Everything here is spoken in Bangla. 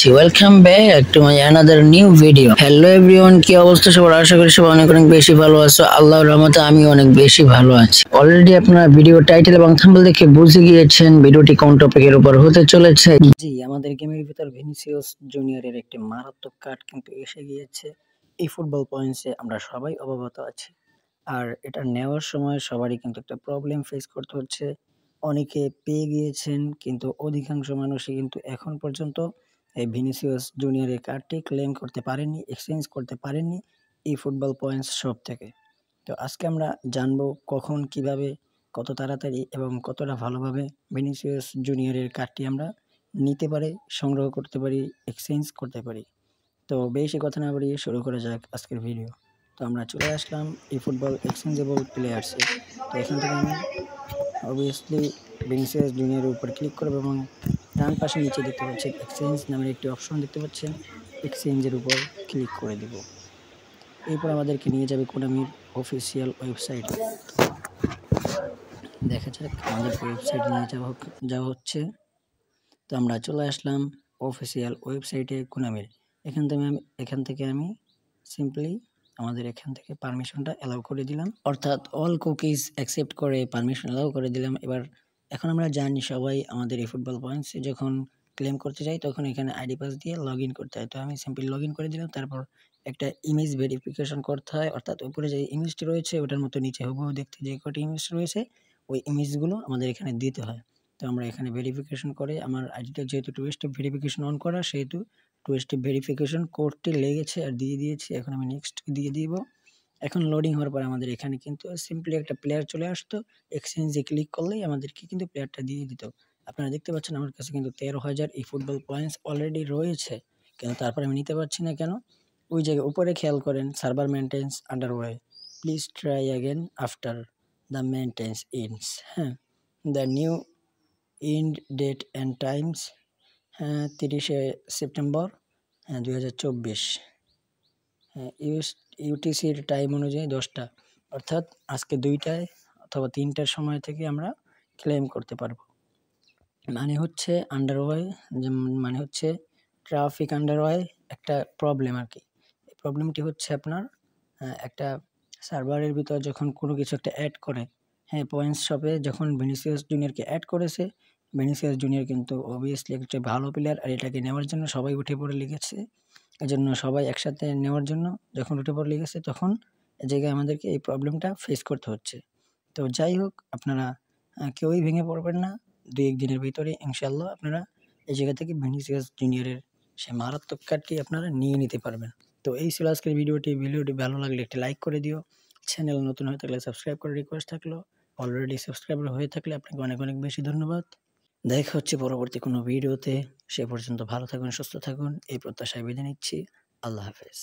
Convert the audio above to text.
G welcome back to my another new video. Hello everyone, কি অবস্থা সবার? আশা করি সবাই অনেক অনেক বেশি ভালো আছো। আল্লাহর রহমতে আমি অনেক বেশি ভালো আছি। অলরেডি আপনারা ভিডিও টাইটেল এবং থাম্বনেল দেখে বুঝে গিয়েছেন ভিডিওটি কোন টপিকের উপর হতে চলেছে। জি, আমাদের গেমের ভিতর ভিনিসিয়াস জুনিয়রের একটি মারাত্মক কার্ড কিন্তু এসে গিয়েছে। এই ফুটবল পয়েন্টসে আমরা সবাই অবগত আছি। আর এটা নেওয়ার সময় সবারই কিন্তু একটা প্রবলেম ফেস করতে হচ্ছে। অনেকে পেয়ে গিয়েছেন, কিন্তু অধিকাংশ মানুষই কিন্তু এখন পর্যন্ত এই ভিনিসিয়াস জুনিয়রের কার্ডটি ক্লেম করতে পারেননি, এক্সচেঞ্জ করতে পারেননি এই ফুটবল পয়েন্টস শপ থেকে। তো আজকে আমরা জানবো কখন, কিভাবে, কত তাড়াতাড়ি এবং কতটা ভালোভাবে ভিনিসিয়াস জুনিয়রের কার্ডটি আমরা নিতে পারি, সংগ্রহ করতে পারি, এক্সচেঞ্জ করতে পারি। তো বেশি কথা না বাড়িয়ে শুরু করা যাক আজকের ভিডিও। তো আমরা চলে আসলাম এই ফুটবল এক্সচেঞ্জেবল প্লেয়ার্সে। তো এখান থেকে আমি অবভিয়াসলি ভিনিসিয়াস জুনিয়রের উপর ক্লিক করব এবং ডান পাশে নিচে দেখতে পাচ্ছেন এক্সচেঞ্জ নামের একটি অপশন দেখতে পাচ্ছেন, এক্সচেঞ্জের উপর ক্লিক করে দিব। এরপর আমাদেরকে নিয়ে যাবে কোনামির অফিসিয়াল ওয়েবসাইটে। দেখা যাক আমাদেরকে ওয়েবসাইটে নিয়ে যাওয়া হচ্ছে। তো আমরা চলে আসলাম অফিসিয়াল ওয়েবসাইটে কোনামির। এখান থেকে আমি সিম্পলি আমাদের এখান থেকে পারমিশনটা অ্যালাউ করে দিলাম, অর্থাৎ অল কুকিজ অ্যাকসেপ্ট করে পারমিশন অ্যালাউ করে দিলাম। এখন আমরা জানি সবাই আমাদের এই ফুটবল পয়েন্টসে যখন ক্লেম করতে যাই তখন এখানে আইডি পাস দিয়ে লগ ইন করতে হয়। তো আমি সিম্পলি লগ ইন করে দিলাম। তারপর একটা ইমেজ ভেরিফিকেশন করতে হয়, অর্থাৎ উপরে যে ইমেজটি রয়েছে ওটার মতো নিচে হুবহু দেখতে যে কটি ইমেজ রয়েছে ওই ইমেজগুলো আমাদের এখানে দিতে হয়। তো আমরা এখানে ভেরিফিকেশন করে আমার আইডিটা যেহেতু টু স্টেপ ভেরিফিকেশন অন করা, সেহেতু টু স্টেপ ভেরিফিকেশন কোডটি লেগেছে আর দিয়ে দিয়েছি। এখন আমি নেক্সট দিয়ে দিব। এখন লোডিং হওয়ার পর আমাদের এখানে কিন্তু সিম্পলি একটা প্লেয়ার চলে আসতো। এক্সচেঞ্জে ক্লিক করলেই আমাদেরকে কিন্তু প্লেয়ারটা দিয়ে দিত। আপনারা দেখতে পাচ্ছেন আমার কাছে কিন্তু 13,000 এই ফুটবল পয়েন্টস অলরেডি রয়েছে, কিন্তু তারপরে আমি নিতে পারছি না কেন? ওই জায়গায় উপরে খেয়াল করেন, server maintenance underway, please try again after the maintenance ends. হ্যাঁ, the new end date and times, হ্যাঁ 30শে সেপ্টেম্বর, হ্যাঁ 2024, হ্যাঁ ইউটিসির টাইম অনুযায়ী 10টা, অর্থাৎ আজকে 2টায় অথবা 3টার সময় থেকে আমরা ক্লেম করতে পারবো। মানে হচ্ছে আন্ডারওয়ে, মানে হচ্ছে ট্রাফিক আন্ডারওয়ে একটা প্রবলেম আর কি। এই প্রবলেমটি হচ্ছে আপনার একটা সার্ভারের ভিতর যখন কোনো কিছু একটা অ্যাড করে, হ্যাঁ পয়েন্টস শপে যখন ভিনিসিয়াস জুনিয়রকে অ্যাড করেছে, ভিনিসিয়াস জুনিয়র কিন্তু অবভিয়াসলি একটা ভালো প্লেয়ার আর এটাকে নেওয়ার জন্য সবাই উঠে পড়ে লেগেছে। এজন্য সবাই একসাথে নেওয়ার জন্য যখন উঠে পড়ে লেগেছে তখন এই জায়গায় আমাদেরকে এই প্রবলেমটা ফেস করতে হচ্ছে। তো যাই হোক, আপনারা কেউই ভেঙে পড়বেন না। 2-1 দিনের ভিতরে ইনশাআল্লাহ আপনারা এই জায়গা থেকে ভিনিসিয়াস জুনিয়রের সেই মারাত্মক কার্ডটি আপনারা নিয়ে নিতে পারবেন। তো এই ছিল আজকের ভিডিওটি ভালো লাগলে একটি লাইক করে দিও। চ্যানেল নতুন হয়ে থাকলে সাবস্ক্রাইব করার রিকোয়েস্ট থাকলো। অলরেডি সাবস্ক্রাইবার হয়ে থাকলে আপনাকে অনেক অনেক বেশি ধন্যবাদ। দেখা হচ্ছে পরবর্তী কোনো ভিডিওতে। সে পর্যন্ত ভালো থাকুন, সুস্থ থাকুন এই প্রত্যাশায় বিদায় নিচ্ছি। আল্লাহ হাফেজ।